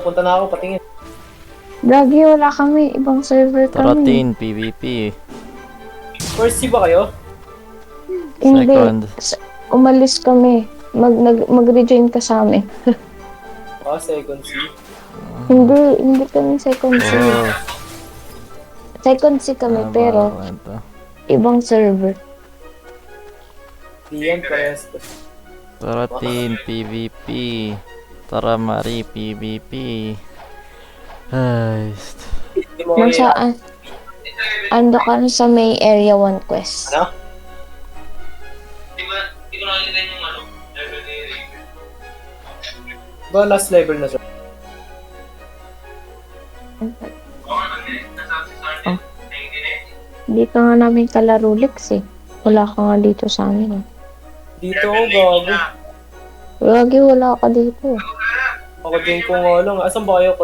Punta na ako, patingin. Gagi, wala kami. Ibang server kami. Taratin, PvP. First ba kayo? Hindi. Second. Umalis kami. Mag-rejoin ka sa amin. Second C. Hindi kami second C. Oh. Second C kami, pero ibang server. Diyan, parehas. Taratin, PvP. Taramari, PvP. Ay, Nasaan? Ando ka na sa may Area 1 quest. Ano? Hindi ko nakikita yung ano, level ni Raven. Ba, last level na siya. Oh. Hindi ka nga namin kalaro, Lex eh. Wala ka nga dito sa amin eh. Dito ako, gago. Gagi, wala ka dito. Ako din ko nga lang. Asan ba kayo?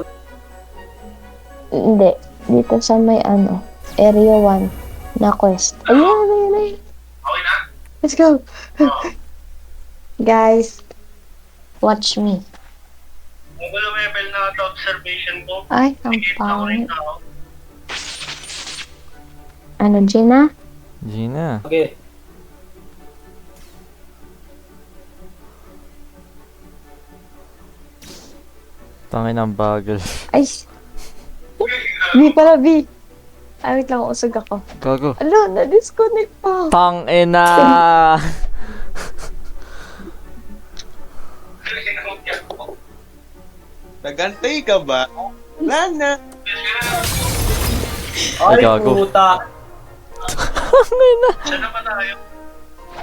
Hindi. Dito sa may ano, Area 1 na quest. Ayun. Okay na? Let's go. Guys, watch me. Kung wala level na ito observation ko, Ay, ang nakikita ko rin pangit. ako. Ano, Gina? Gina. Okay. Tangin ang bagal. Ay, B pala, B. Ay, wait lang, usog ako. Gago. Alo, na-disconnect pa. Tangina! Nagantay ka ba? Wala na. Ay, gago. puta. Saan na ba tayo?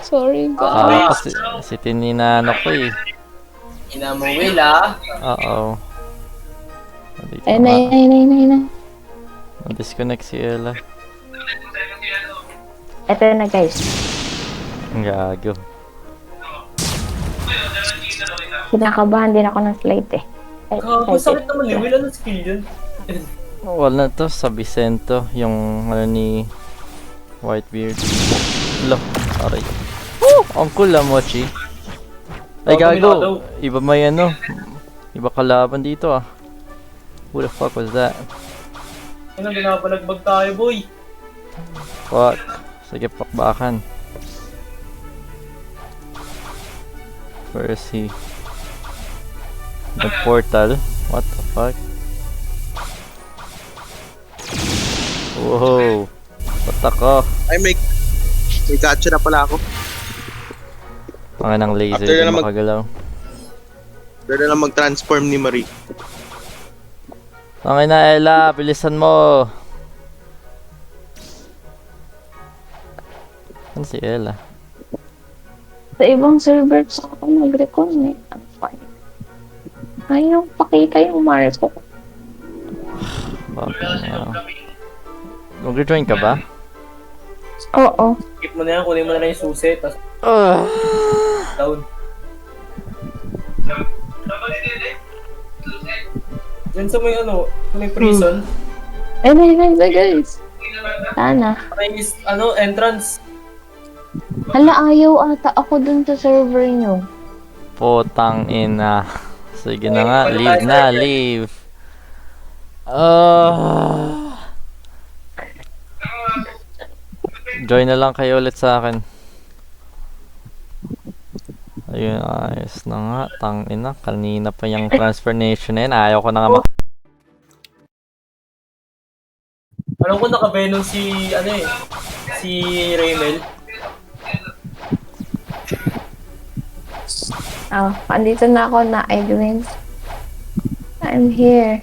Sorry, Ah, guys. kasi si tininano ko eh. Ina mo, Will, ah. Oo. Nandito Ay, nga. na. Na-disconnect si Ella. Ito na, guys. Ang gago. Kinakabahan din ako ng slide eh. Ay, Gago, sakit naman ni Will. Ano skill yun? Wala to sa Vicento, yung ano ni Whitebeard. Lo, aray. Ang cool ah, Mochi. Ay gago, iba may ano. Iba kalaban dito ah. Who the fuck was that? Ano, binabalagbag tayo, boy. Fuck. Sige, pakbakan. Where is he? The portal? What the fuck? Whoa. Patak ko. Ay, may gotcha na pala ako. Mga ng laser, After di na makagalaw. Pwede na mag-transform ni Marie. Tangin na, Ella, bilisan mo. Ano si Ella? Sa ibang server sa ako nag-reconnect. Ang fine. Ayaw pakita yung Marco. Bakit nga? Mag-rejoin ka ba? Oo. Skip mo na yan, kunin mo na lang yung susi, tapos down. Yan sa may ano, sa may prison. Ay, guys. Sana. May ano, entrance. Hala, ayaw ata ako dun sa server nyo. Potang ina. Sige na nga, leave na, leave. Join na lang kayo ulit sa akin. Ayun, ayos na nga. Tang ina, kanina pa yung transformation na yun. Ayaw ko na nga Alam ko naka-venom si, ano eh, si Raymel. Oh, andito na ako na Edwin. I'm here.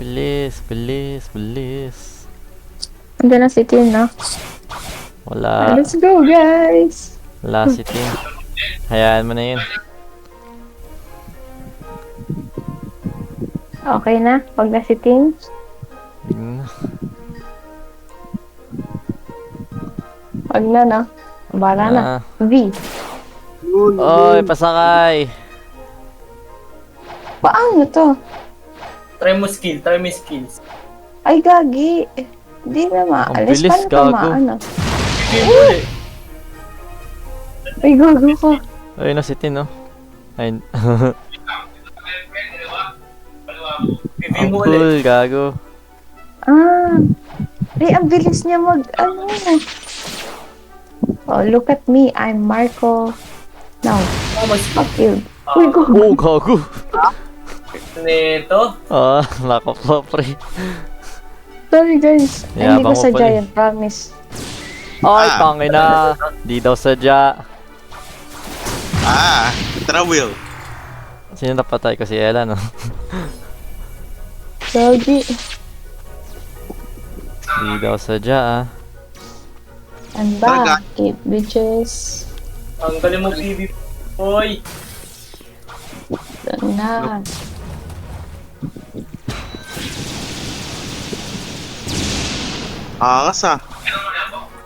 Bilis, bilis, bilis. Ando na si Tin, no? Wala. Let's go, guys! Wala si Tim. Hayaan mo na yun. Okay na? Pag na si Tin? Tignan na. Pag na, no? Bala na. Ah. V. Oy, pasakay! Paano to? Try mo skills. Ay, gagi. Hindi na maalis. bilis, Paano gago. maano? Game ulit. Ay, gago ko. Ayun na si Tin, no? Ay, Bibi ang mo ulit. cool, gago. Ah. Ay, ang bilis niya ano. Oh, look at me. I'm Marco. Now, Oh, mas fuck you. Uy, go. Oh, gago. nito. Ah, lack of love, pre. Sorry, guys. Ay, hindi ko Yabang mo sadya pala eh. yan. Promise. Ay, tangina. Di daw sadya. Tara, Will. Sino napatay ko? Si Ella, no? Gagi. Di daw sadya, ah. I'm Talaga? back, it bitches. Ang galing mo, Bibi. Hoy. Doon na. Angas ah.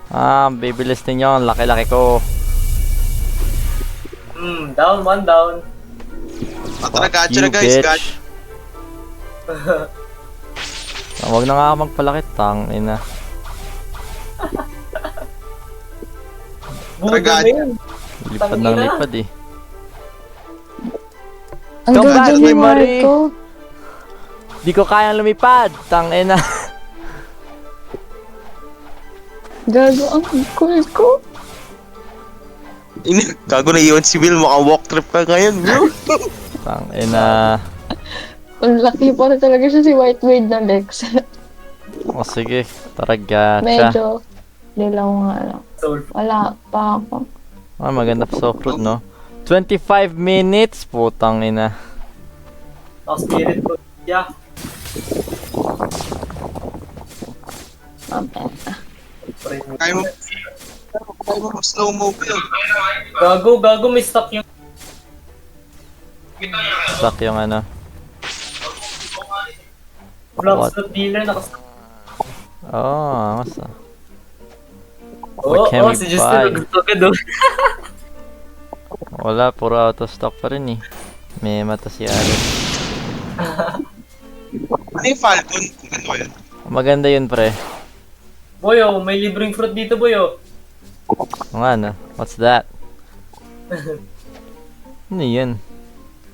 Ah, bibilis ninyo. Ang laki-laki ko. Down, one down. Tara, Fuck gacha na you, guys. bitch. Gacha. Huwag na nga ako magpalaki. Tangina. Budo na Tagad. yun. Lipad ng Tangina. lipad, eh. Ang Come ganda back, ni Marie. Marco. Di ko kayang lumipad. Tangina. Gago, ang cool ko. Gago na iwan si Will. Mukhang walk trip ka ngayon, bro. Tangina. Ang laki pa rin talaga siya si Whitebeard na Lex. O sige. Tara, gacha. Medyo. Dilaw nga lang. Soul. Wala pa ako. Ah, maganda pa soft fruit, no? 25 minutes. Putang ina. Ang spirit ko. Yeah. Kaya mo slow mo, Will. Gago, may stock yung... Stuck yung ano. Block slot dealer nakastock. Oh, angas ah. Oo, can we si buy? Justin gusto ka doon. Wala, puro out of stock pa rin eh. May mata si Alex. Ano yung Falcon? Ano yun? Maganda yun, pre. Boyo, may libreng fruit dito, boyo. Ang ano? What's that? Ano yun?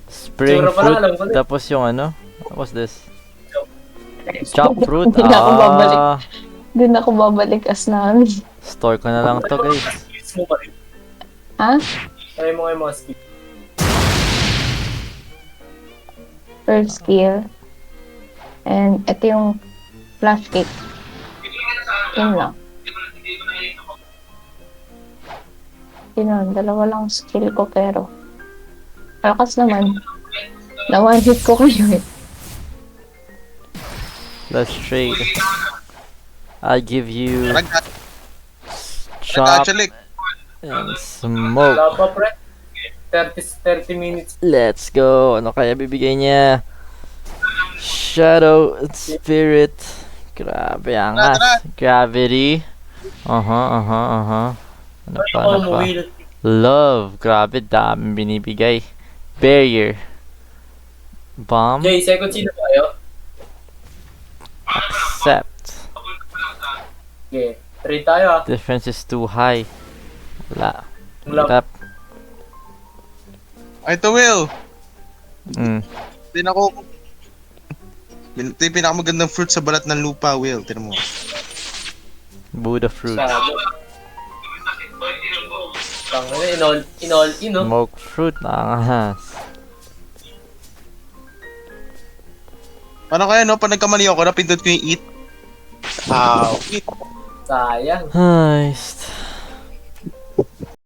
Spring Tsura pa lang, fruit. alam ko na. Tapos yung ano? What's this? Chopped fruit? Hindi na ako babalik. Ah, Hindi na ako babalik as namin. store ko na lang to, guys. Skills mo pa rin. Ha? Try mo nga yung mga skills. Third skill. And ito yung flash kick. Yun lang. Yun lang. Dalawa lang skill ko pero malakas naman. Na one hit ko kayo eh. Let's trade. I'll give you Tara, gacha. chop Gacha, Lick. and smoke. Wala pa, pre. 30 minutes. Let's go. Ano kaya bibigay niya? Shadow Spirit. Grabe, angas. Gravity. Ano pa, Ano ano mo, pa? Will? Love. Grabe, daming binibigay. Barrier. Bomb. Jay, second sino ba kayo? Accept. Okay. Trade tayo ah. Difference is too high. Wala. Wala. Tap. Ay, ito, Will. Ito yung pinakamagandang fruit sa balat ng lupa, Will. Tinan mo. Buddha fruit. Sabi. Tangina, in, no? Smoke fruit. Angas. Paano kaya, no? Pag nagkamali ako, napindot ko yung eat. Eat. Sayang. Nice.